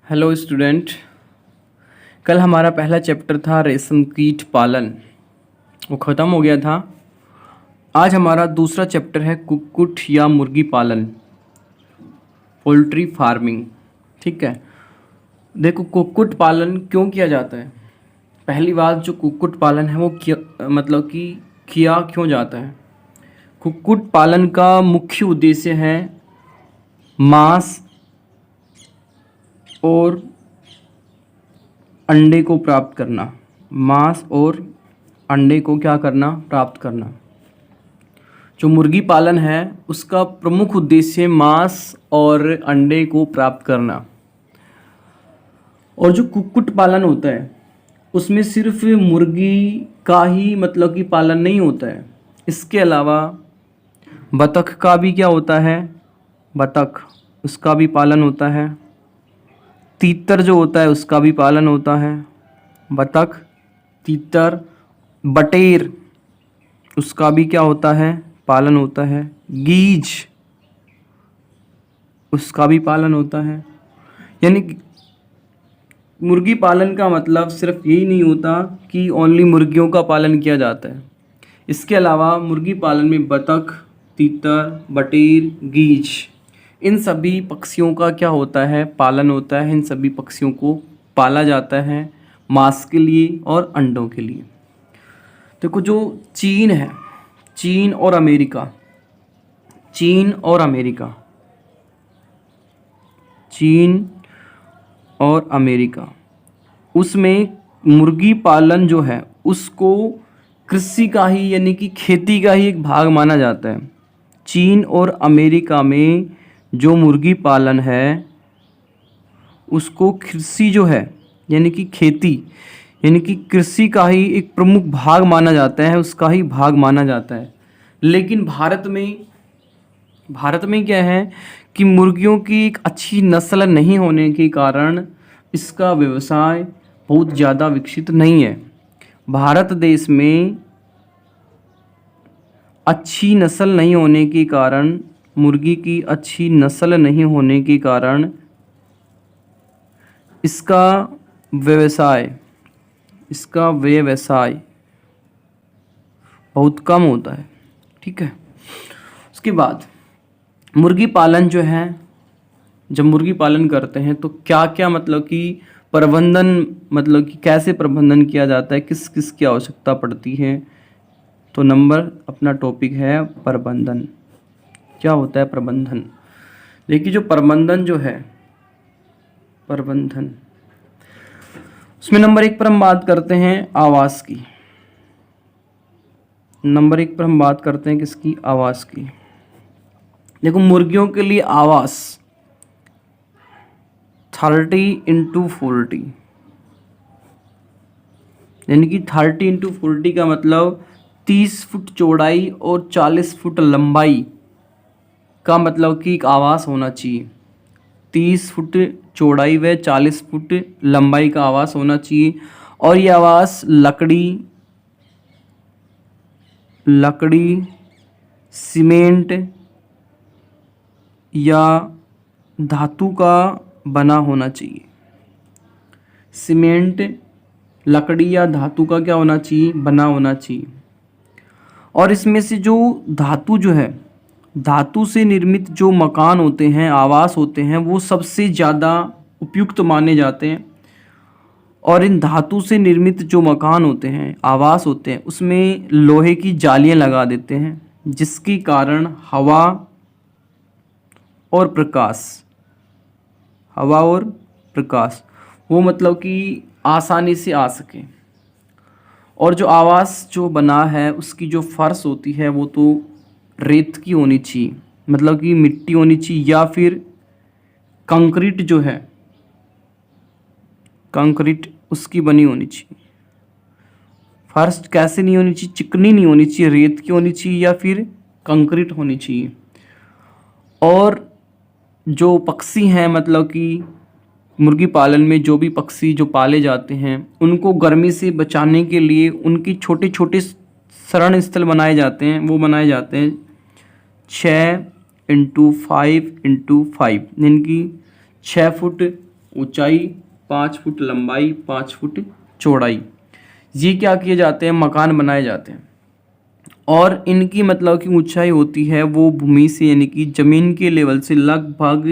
Hello student. कल हमारा पहला चैप्टर था रेशम कीट पालन, वो ख़त्म हो गया था। आज हमारा दूसरा चैप्टर है कुक्कुट या मुर्गी पालन, पोल्ट्री फार्मिंग। ठीक है, देखो कुक्कुट पालन क्यों किया जाता है। पहली बात, जो कुक्कुट पालन है वो किया क्यों जाता है। कुक्कुट पालन का मुख्य उद्देश्य है मांस और अंडे को प्राप्त करना। मांस और अंडे को क्या करना, प्राप्त करना। जो मुर्गी पालन है उसका प्रमुख उद्देश्य मांस और अंडे को प्राप्त करना। और जो कुक्कुट पालन होता है उसमें सिर्फ मुर्गी का ही कि पालन नहीं होता है, इसके अलावा बतख का भी क्या होता है, बतख उसका भी पालन होता है। तीतर जो होता है उसका भी पालन होता है। बतख, तीतर, बटेर उसका भी क्या होता है, पालन होता है। गीज उसका भी पालन होता है। यानी कि मुर्गी पालन का मतलब सिर्फ यही नहीं होता कि ओनली मुर्गियों का पालन किया जाता है। इसके अलावा मुर्गी पालन में बतख, तीतर, बटेर, गीज इन सभी पक्षियों का क्या होता है, पालन होता है। इन सभी पक्षियों को पाला जाता है मांस के लिए और अंडों के लिए। देखो जो चीन है, चीन और अमेरिका, चीन और अमेरिका, चीन और अमेरिका, उसमें मुर्गी पालन जो है उसको कृषि का ही यानी कि खेती का ही एक भाग माना जाता है। चीन और अमेरिका में जो मुर्गी पालन है उसको कृषि जो है यानी कि खेती यानी कि कृषि का ही एक प्रमुख भाग माना जाता है, उसका ही भाग माना जाता है। लेकिन भारत में क्या है कि मुर्गियों की एक अच्छी नस्ल नहीं होने के कारण इसका व्यवसाय बहुत ज़्यादा विकसित नहीं है। भारत देश में अच्छी नस्ल नहीं होने के कारण, मुर्गी की अच्छी नस्ल नहीं होने के कारण इसका व्यवसाय बहुत कम होता है। ठीक है, उसके बाद मुर्गी पालन जो है, जब मुर्गी पालन करते हैं तो क्या क्या कि प्रबंधन कि कैसे प्रबंधन किया जाता है, किस किस की आवश्यकता पड़ती है। तो नंबर अपना टॉपिक है प्रबंधन। क्या होता है प्रबंधन। देखिए जो प्रबंधन जो है, प्रबंधन उसमें नंबर 1 पर हम बात करते हैं आवास की। नंबर 1 पर हम बात करते हैं किसकी, आवास की। देखो मुर्गियों के लिए आवास 30x40 यानी कि 30x40 का मतलब 30 फुट चौड़ाई और 40 फुट लंबाई का कि एक आवास होना चाहिए। 30 फुट चौड़ाई व 40 फुट लंबाई का आवास होना चाहिए। और ये आवास लकड़ी, सीमेंट या धातु का बना होना चाहिए। सीमेंट, लकड़ी या धातु का क्या होना चाहिए, बना होना चाहिए। और इसमें से जो धातु जो है, धातु से निर्मित जो मकान होते हैं, आवास होते हैं, वो सबसे ज़्यादा उपयुक्त माने जाते हैं। और इन धातु से निर्मित जो मकान होते हैं, आवास होते हैं, उसमें लोहे की जालियां लगा देते हैं जिसके कारण हवा और प्रकाश वो कि आसानी से आ सके। और जो आवास जो बना है उसकी जो फर्श होती है वो तो रेत की होनी चाहिए, कि मिट्टी होनी चाहिए, या फिर कंक्रीट जो है, कंक्रीट उसकी बनी होनी चाहिए। फर्श कैसे नहीं होनी चाहिए, चिकनी नहीं होनी चाहिए, रेत की होनी चाहिए या फिर कंक्रीट होनी चाहिए। और जो पक्षी हैं कि मुर्गी पालन में जो भी पक्षी जो पाले जाते हैं उनको गर्मी से बचाने के लिए उनकी छोटे छोटे शरण स्थल बनाए जाते हैं। वो बनाए जाते हैं 6x5x5 यानी कि 6 फुट ऊंचाई 5 फुट, लंबाई 5 फुट, चौड़ाई। ये क्या किए जाते हैं, मकान बनाए जाते हैं। और इनकी मतलब की ऊंचाई होती है वो भूमि से यानी कि ज़मीन के लेवल से लगभग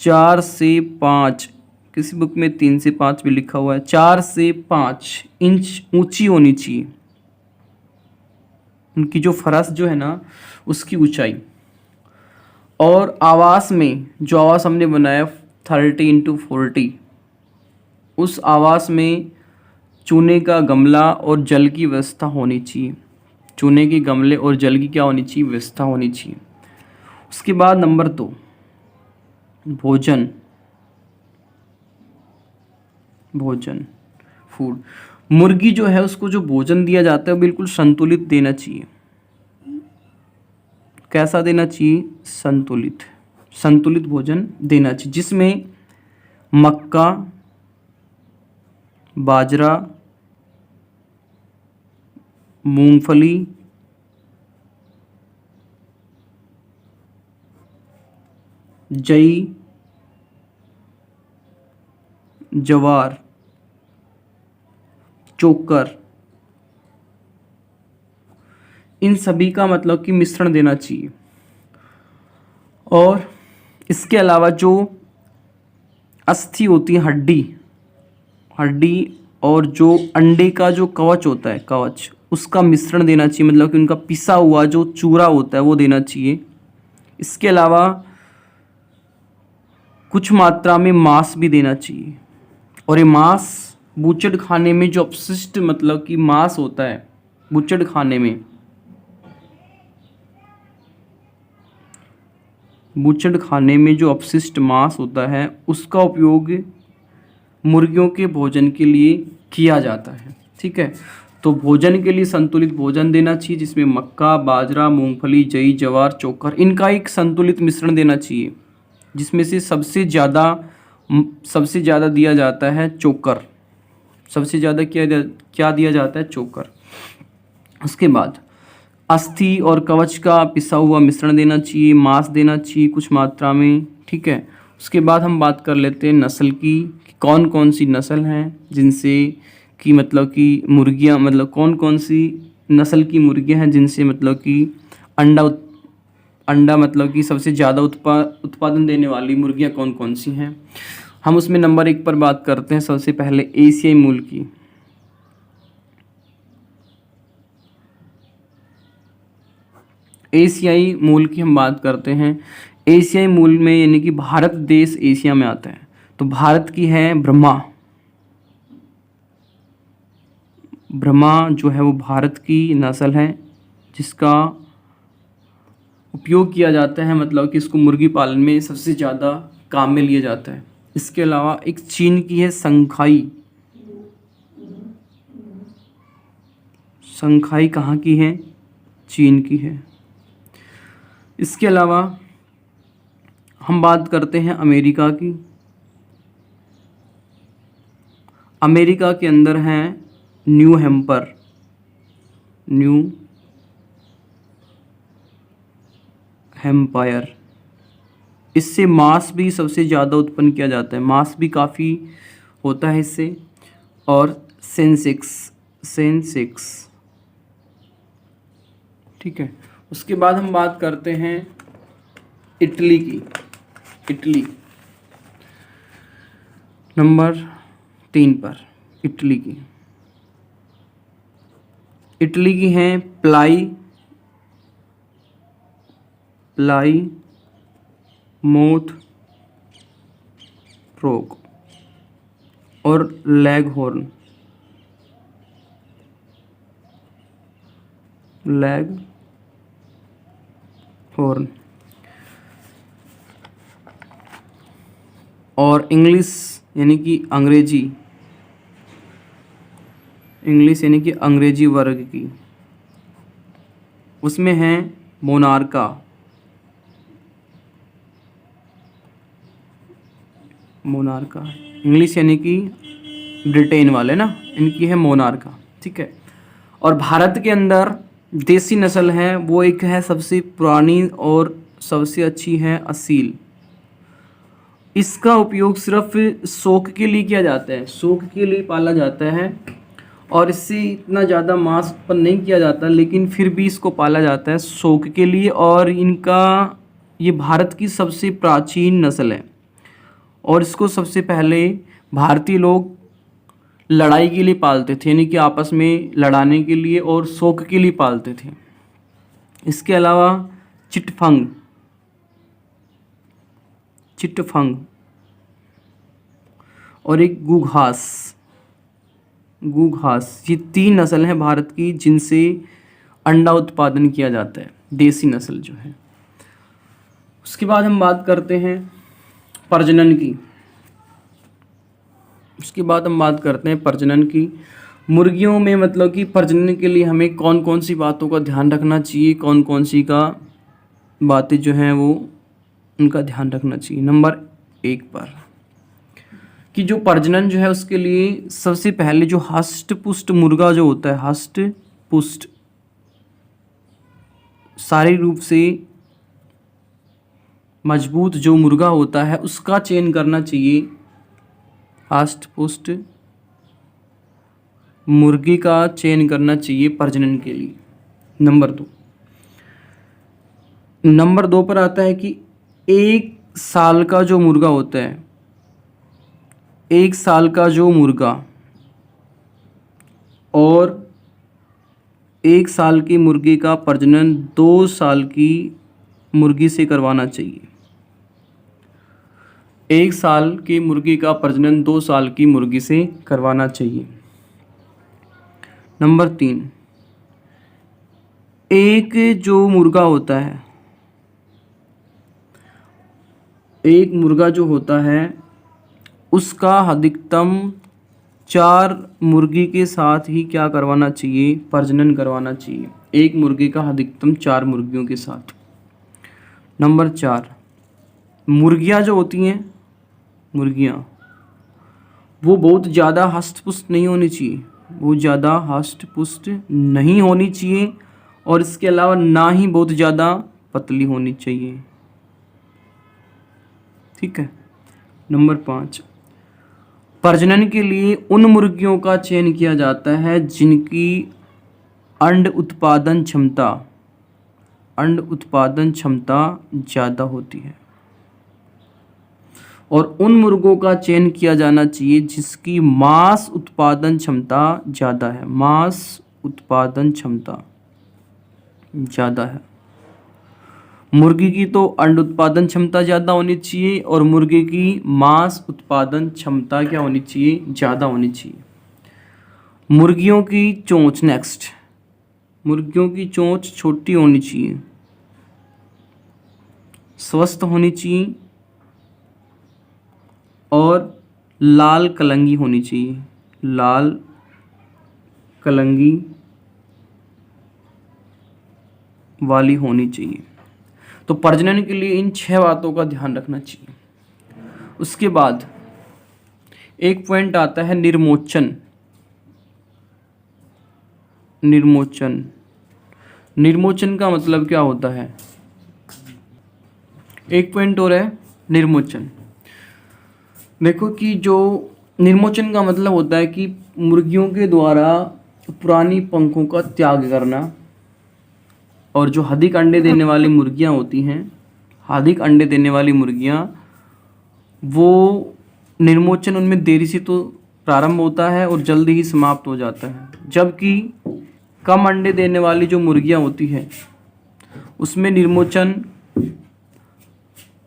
4 से 5, किसी बुक में 3 से 5 भी लिखा हुआ है, 4 से 5 इंच ऊंची होनी चाहिए उनकी जो फर्श जो है ना उसकी ऊंचाई। और आवास में जो आवास हमने बनाया 30x40, उस आवास में चूने का गमला और जल की व्यवस्था होनी चाहिए। चूने के गमले और जल की क्या होनी चाहिए, व्यवस्था होनी चाहिए। उसके बाद नंबर 2, भोजन। भोजन, फूड। मुर्गी जो है उसको जो भोजन दिया जाता है वो बिल्कुल संतुलित देना चाहिए। कैसा देना चाहिए, संतुलित। संतुलित भोजन देना चाहिए जिसमें मक्का, बाजरा, मूंगफली, जई, ज्वार, चोकर, इन सभी का मतलब कि मिश्रण देना चाहिए। और इसके अलावा जो अस्थि होती है, हड्डी, हड्डी और जो अंडे का जो कवच होता है, कवच, उसका मिश्रण देना चाहिए, मतलब कि उनका पिसा हुआ जो चूरा होता है वो देना चाहिए। इसके अलावा कुछ मात्रा में मांस भी देना चाहिए। और ये मांस बूचड़ खाने में जो अपशिष्ट मतलब कि मांस होता है, बूचड़ खाने में, बूचड़ खाने में जो अपशिष्ट मांस होता है उसका उपयोग मुर्गियों के भोजन के लिए किया जाता है। ठीक है, तो भोजन के लिए संतुलित भोजन देना चाहिए जिसमें मक्का, बाजरा, मूंगफली, जई, ज्वार, चोकर, इनका एक संतुलित मिश्रण देना चाहिए जिसमें से सबसे ज़्यादा दिया जाता है चोकर। सबसे ज़्यादा क्या दिया जाता है, चोकर। उसके बाद अस्थि और कवच का पिसा हुआ मिश्रण देना चाहिए, मांस देना चाहिए कुछ मात्रा में। ठीक है, उसके बाद हम बात कर लेते हैं नस्ल की, कि कौन कौन सी नस्ल हैं जिनसे कि मतलब कि मुर्गियां, मतलब कौन कौन सी नस्ल की मुर्गियां हैं जिनसे मतलब कि अंडा मतलब कि सबसे ज़्यादा उत्पादन देने वाली मुर्गियां कौन कौन सी हैं। हम उसमें नंबर 1 पर बात करते हैं सबसे पहले एशियाई मूल की। एशियाई मूल की हम बात करते हैं। एशियाई मूल में यानी कि भारत देश एशिया में आता है, तो भारत की है ब्रह्मा। ब्रह्मा जो है वो भारत की नस्ल है जिसका उपयोग किया जाता है, मतलब कि इसको मुर्गी पालन में सबसे ज़्यादा काम में लिया जाता है। इसके अलावा एक चीन की है संखाई। संखाई कहाँ की है, चीन की है। इसके अलावा हम बात करते हैं अमेरिका की। अमेरिका के अंदर हैं न्यू हैम्पर, न्यू हैम्पायर। इससे मांस भी सबसे ज़्यादा उत्पन्न किया जाता है, मांस भी काफ़ी होता है इससे। और सेंसेक्स। ठीक है, उसके बाद हम बात करते हैं इटली की। इटली नंबर 3 पर, इटली की। इटली की हैं प्लाईमोथ रॉक और लेगहॉर्न। और इंग्लिश यानी कि अंग्रेजी वर्ग की, उसमें है मोनार्का। इंग्लिश यानी कि ब्रिटेन वाले ना, इनकी है मोनार्का। ठीक है, और भारत के अंदर देसी नस्ल है वो एक है सबसे पुरानी और सबसे अच्छी है असील। इसका उपयोग सिर्फ शौक के लिए किया जाता है, शौक के लिए पाला जाता है और इससे इतना ज़्यादा मांस उत्पन्न नहीं किया जाता, लेकिन फिर भी इसको पाला जाता है शौक के लिए। और ये भारत की सबसे प्राचीन नस्ल है और इसको सबसे पहले भारतीय लोग लड़ाई के लिए पालते थे, यानी कि आपस में लड़ाने के लिए और शौक के लिए पालते थे। इसके अलावा चिटफंग और एक घूघास, ये 3 नस्ल हैं भारत की जिनसे अंडा उत्पादन किया जाता है, देसी नस्ल जो है। उसके बाद हम बात करते हैं प्रजनन की। मुर्गियों में मतलब कि प्रजनन के लिए हमें कौन कौन सी बातों का ध्यान रखना चाहिए, कौन कौन सी का बातें जो हैं वो उनका ध्यान रखना चाहिए। नंबर 1 पर कि जो प्रजनन जो है उसके लिए सबसे पहले जो हष्ट पुष्ट मुर्गा जो होता है, हष्ट पुष्ट शारीरिक रूप से मजबूत जो मुर्गा होता है उसका चयन करना चाहिए। हष्ट पुष्ट मुर्गी का चयन करना चाहिए प्रजनन के लिए। नंबर 2 पर आता है कि 1 साल का जो मुर्गा होता है, 1 साल का जो मुर्गा और 1 साल की मुर्गी का प्रजनन 2 साल की मुर्गी से करवाना चाहिए। 1 साल की मुर्गी का प्रजनन 2 साल की मुर्गी से करवाना चाहिए। नंबर 3, एक जो मुर्गा होता है, एक मुर्गा जो होता है उसका अधिकतम 4 मुर्गी के साथ ही क्या करवाना चाहिए, प्रजनन करवाना चाहिए। एक मुर्गी का अधिकतम 4 मुर्गियों के साथ। नंबर 4, मुर्गियाँ जो होती हैं, मुर्गियाँ वो बहुत ज़्यादा हष्ट-पुष्ट नहीं होनी चाहिए, वो ज़्यादा हष्ट-पुष्ट नहीं होनी चाहिए और इसके अलावा ना ही बहुत ज़्यादा पतली होनी चाहिए। ठीक है। नंबर 5, प्रजनन के लिए उन मुर्गियों का चयन किया जाता है जिनकी अंड उत्पादन क्षमता ज़्यादा होती है और उन मुर्गों का चयन किया जाना चाहिए जिसकी मांस उत्पादन क्षमता ज़्यादा है, मांस उत्पादन क्षमता ज़्यादा है। मुर्गी की तो अंड उत्पादन क्षमता ज़्यादा होनी चाहिए और मुर्गी की मांस उत्पादन क्षमता क्या होनी चाहिए, ज़्यादा होनी चाहिए। मुर्गियों की चोंच, नेक्स्ट, मुर्गियों की चोंच छोटी होनी चाहिए, स्वस्थ होनी चाहिए और लाल कलंगी होनी चाहिए, लाल कलंगी वाली होनी चाहिए। तो प्रजनन के लिए इन 6 बातों का ध्यान रखना चाहिए। उसके बाद एक पॉइंट आता है निर्मोचन। निर्मोचन का मतलब क्या होता है? एक पॉइंट और है निर्मोचन। देखो कि जो निर्मोचन का मतलब होता है कि मुर्गियों के द्वारा पुरानी पंखों का त्याग करना और जो अधिक अंडे देने वाली मुर्गियां होती हैं, अधिक अंडे देने वाली मुर्गियां, वो निर्मोचन उनमें देरी से तो प्रारंभ होता है और जल्दी ही समाप्त हो जाता है। जबकि कम अंडे देने वाली जो मुर्गियां होती हैं उसमें निर्मोचन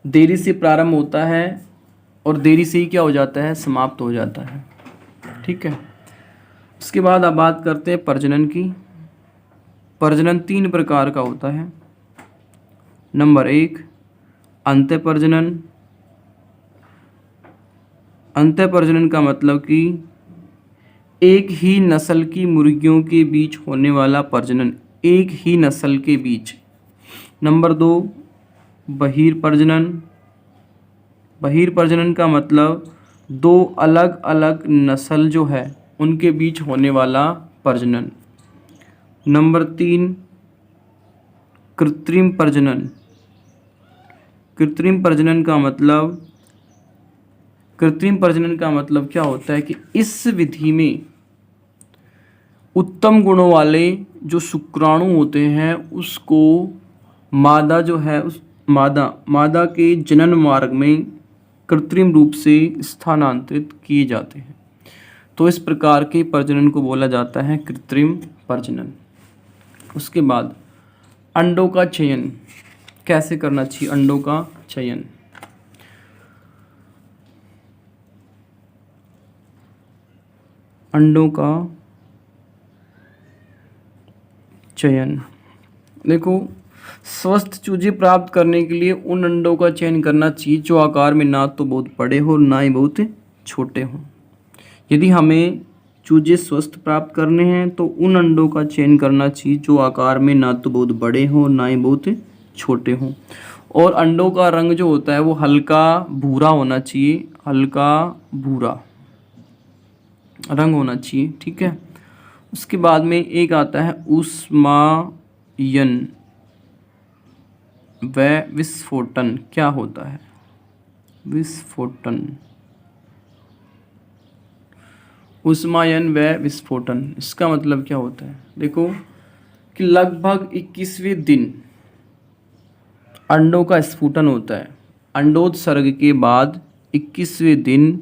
देरी से प्रारंभ होता है और देरी से ही क्या हो जाता है, समाप्त हो जाता है। ठीक है। उसके बाद अब बात करते हैं प्रजनन की। प्रजनन 3 प्रकार का होता है। नंबर 1, अंतः प्रजनन। अंतः प्रजनन का मतलब कि एक ही नस्ल की मुर्गियों के बीच होने वाला प्रजनन, एक ही नस्ल के बीच। नंबर 2, बहिर्प्रजनन। बहिर्प्रजनन का मतलब 2 अलग अलग नस्ल जो है उनके बीच होने वाला प्रजनन। नंबर 3, कृत्रिम प्रजनन। कृत्रिम प्रजनन का मतलब कृत्रिम प्रजनन का मतलब क्या होता है कि इस विधि में उत्तम गुणों वाले जो शुक्राणु होते हैं उसको मादा जो है उस मादा के जनन मार्ग में कृत्रिम रूप से स्थानांतरित किए जाते हैं। तो इस प्रकार के प्रजनन को बोला जाता है कृत्रिम प्रजनन। उसके बाद अंडों का चयन कैसे करना चाहिए। अंडों का चयन, अंडों का चयन, देखो स्वस्थ चूजे प्राप्त करने के लिए उन अंडों का चयन करना चाहिए जो आकार में ना तो बहुत बड़े हो ना ही बहुत छोटे हों। यदि हमें चूजे स्वस्थ प्राप्त करने हैं तो उन अंडों का चयन करना चाहिए जो आकार में ना तो बहुत बड़े हों ना ही बहुत छोटे हों। और अंडों का रंग जो होता है वो हल्का भूरा होना चाहिए, हल्का भूरा रंग होना चाहिए, ठीक है। उसके बाद में एक आता है ऊष्मायन व विस्फोटन। क्या होता है विस्फोटन? ऊष्मायन व विस्फोटन, इसका मतलब क्या होता है? देखो कि लगभग 21वें दिन अंडों का स्फुटन होता है। अंडोत्सर्ग के बाद 21वें दिन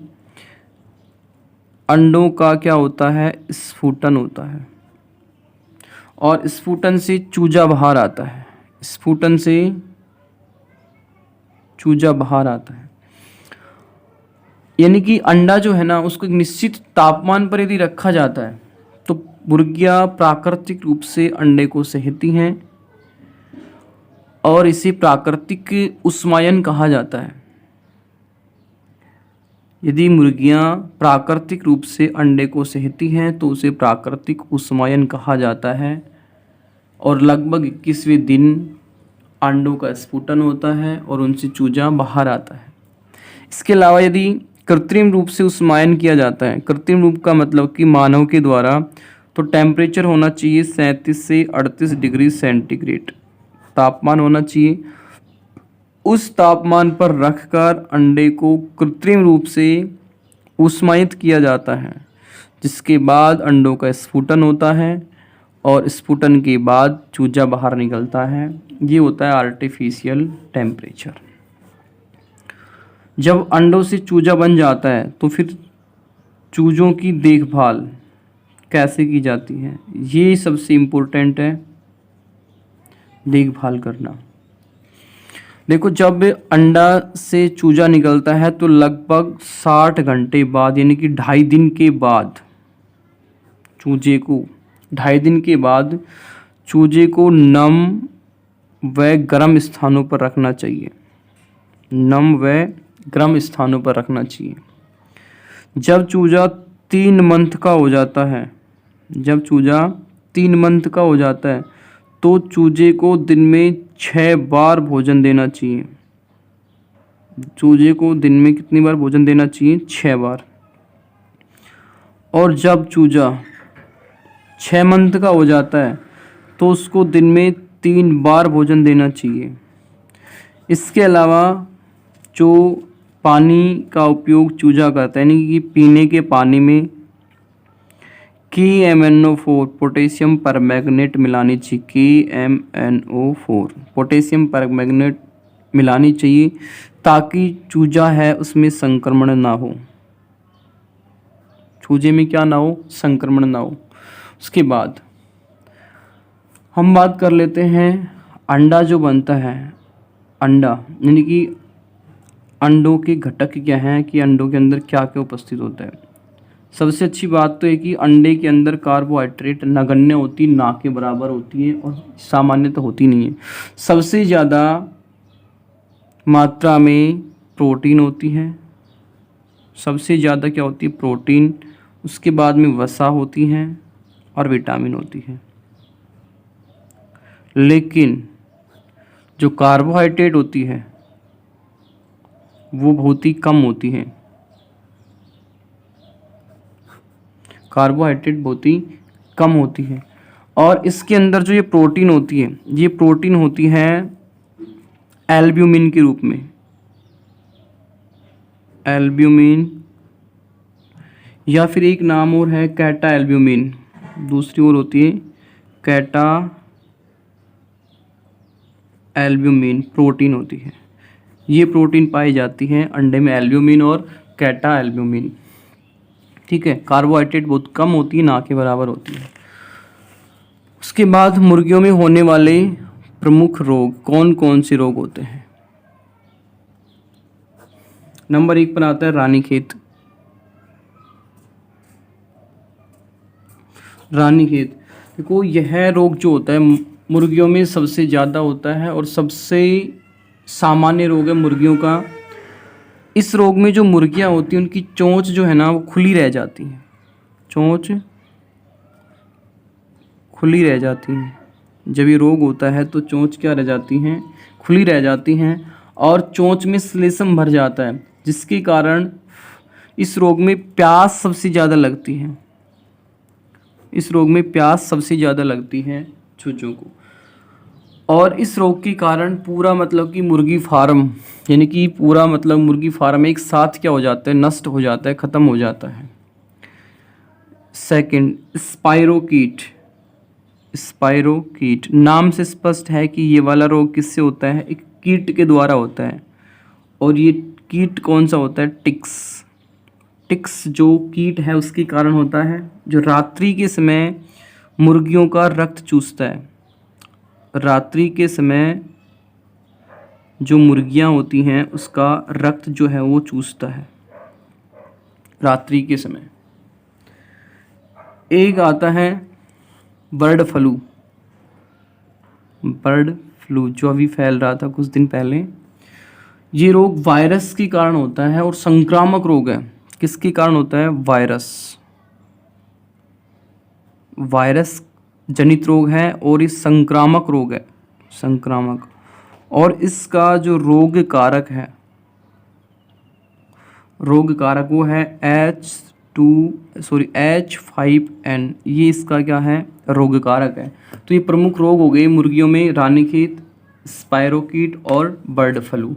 अंडों का क्या होता है? स्फुटन होता है। और स्फुटन से चूजा बाहर आता है, स्फुटन से चूजा बाहर आता है। यानी कि अंडा जो है ना उसको एक निश्चित तापमान पर यदि रखा जाता है तो मुर्गियाँ प्राकृतिक रूप से अंडे को सहती हैं और इसे प्राकृतिक ऊष्मायन कहा जाता है। यदि मुर्गियाँ प्राकृतिक रूप से अंडे को सहती हैं तो उसे प्राकृतिक ऊष्मायन कहा जाता है। और लगभग 21वें दिन अंडों का स्फुटन होता है और उनसे चूजा बाहर आता है। इसके अलावा यदि कृत्रिम रूप से ऊष्मायन किया जाता है, कृत्रिम रूप का मतलब कि मानव के द्वारा, तो टेम्परेचर होना चाहिए 37 से 38 डिग्री सेंटीग्रेड तापमान होना चाहिए। उस तापमान पर रखकर अंडे को कृत्रिम रूप से ऊष्मायित किया जाता है, जिसके बाद अंडों का स्फुटन होता है और स्फुटन के बाद चूजा बाहर निकलता है। ये होता है आर्टिफिशियल टेम्परेचर। जब अंडों से चूजा बन जाता है तो फिर चूजों की देखभाल कैसे की जाती है, ये सबसे इम्पोर्टेंट है, देखभाल करना। देखो जब अंडा से चूजा निकलता है तो लगभग 60 घंटे बाद यानी कि 2.5 दिन के बाद चूजे को 2.5 दिन के बाद चूजे को नम व गर्म स्थानों पर रखना चाहिए, नम व गर्म स्थानों पर रखना चाहिए। जब चूजा 3 मंथ का हो जाता है, जब चूजा 3 मंथ का हो जाता है तो चूजे को दिन में 6 बार भोजन देना चाहिए। चूजे को दिन में कितनी बार भोजन देना चाहिए? 6 बार। और जब चूजा 6 मंथ का हो जाता है तो उसको दिन में 3 बार भोजन देना चाहिए। इसके अलावा जो पानी का उपयोग चूजा करता है यानी कि पीने के पानी में KMNO4 पोटेशियम परमैंगनेट मिलानी चाहिए, KMNO4 पोटेशियम परमैंगनेट मिलानी चाहिए ताकि चूजा है उसमें संक्रमण ना हो, चूजे में क्या ना हो? संक्रमण ना हो। उसके बाद हम बात कर लेते हैं अंडा जो बनता है, अंडा यानी कि अंडों के घटक क्या हैं, कि अंडों के अंदर क्या क्या उपस्थित होता है। सबसे अच्छी बात तो है कि अंडे के अंदर कार्बोहाइड्रेट नगण्य होती, ना के बराबर होती है और सामान्यतः होती नहीं है। सबसे ज़्यादा मात्रा में प्रोटीन होती है, सबसे ज़्यादा क्या होती है? प्रोटीन। उसके बाद में वसा होती हैं और विटामिन होती है। लेकिन जो कार्बोहाइड्रेट होती है वो बहुत ही कम होती है, कार्बोहाइड्रेट बहुत ही कम होती है। और इसके अंदर जो ये प्रोटीन होती है, ये प्रोटीन होती है एल्ब्यूमिन के रूप में, एल्ब्यूमिन, या फिर एक नाम और है कैटा एल्ब्यूमिन, दूसरी ओर होती है कैटा एल्ब्यूमिन प्रोटीन होती है। ये प्रोटीन पाई जाती है अंडे में, एल्ब्यूमिन और कैटा एल्ब्यूमिन। ठीक है, कार्बोहाइड्रेट बहुत कम होती है, ना के बराबर होती है। उसके बाद मुर्गियों में होने वाले प्रमुख रोग कौन कौन से रोग होते हैं? नंबर 1 पर आता है रानीखेत। रानीखेत, देखो यह रोग जो होता है मुर्गियों में सबसे ज़्यादा होता है और सबसे सामान्य रोग है मुर्गियों का। इस रोग में जो मुर्गियां होती हैं उनकी चोंच जो है ना वो खुली रह जाती है, चोंच खुली रह जाती है। जब ये रोग होता है तो चोंच क्या रह जाती हैं, खुली रह जाती हैं और चोंच में श्लेष्म भर जाता है, जिसके कारण इस रोग में प्यास सबसे ज़्यादा लगती है। इस रोग में प्यास सबसे ज़्यादा लगती है चूजों को, और इस रोग के कारण पूरा मतलब कि मुर्गी फार्म, यानी कि पूरा मतलब मुर्गी फार्म एक साथ क्या हो जाता है, नष्ट हो जाता है, ख़त्म हो जाता है। Second, spirochaete. स्पाइरोकीट नाम से स्पष्ट है कि ये वाला रोग किससे होता है, एक कीट के द्वारा होता है। और ये कीट कौन सा होता है, टिक्स। टिक्स जो कीट है उसके कारण होता है, जो रात्रि के समय मुर्गियों का रक्त चूसता है। रात्रि के समय जो मुर्गियां होती हैं उसका रक्त जो है वो चूसता है रात्रि के समय। एक आता है बर्ड फ्लू। बर्ड फ्लू जो अभी फैल रहा था कुछ दिन पहले, ये रोग वायरस के कारण होता है और संक्रामक रोग है। किसके कारण होता है, वायरस। वायरस जनित रोग है और ये संक्रामक रोग है, संक्रामक। और इसका जो रोग कारक है, रोग कारक वो है H5N, ये इसका क्या है, रोग कारक है। तो ये प्रमुख रोग हो गए मुर्गियों में, रानीखेत, स्पाइरोकीट और बर्ड फ्लू।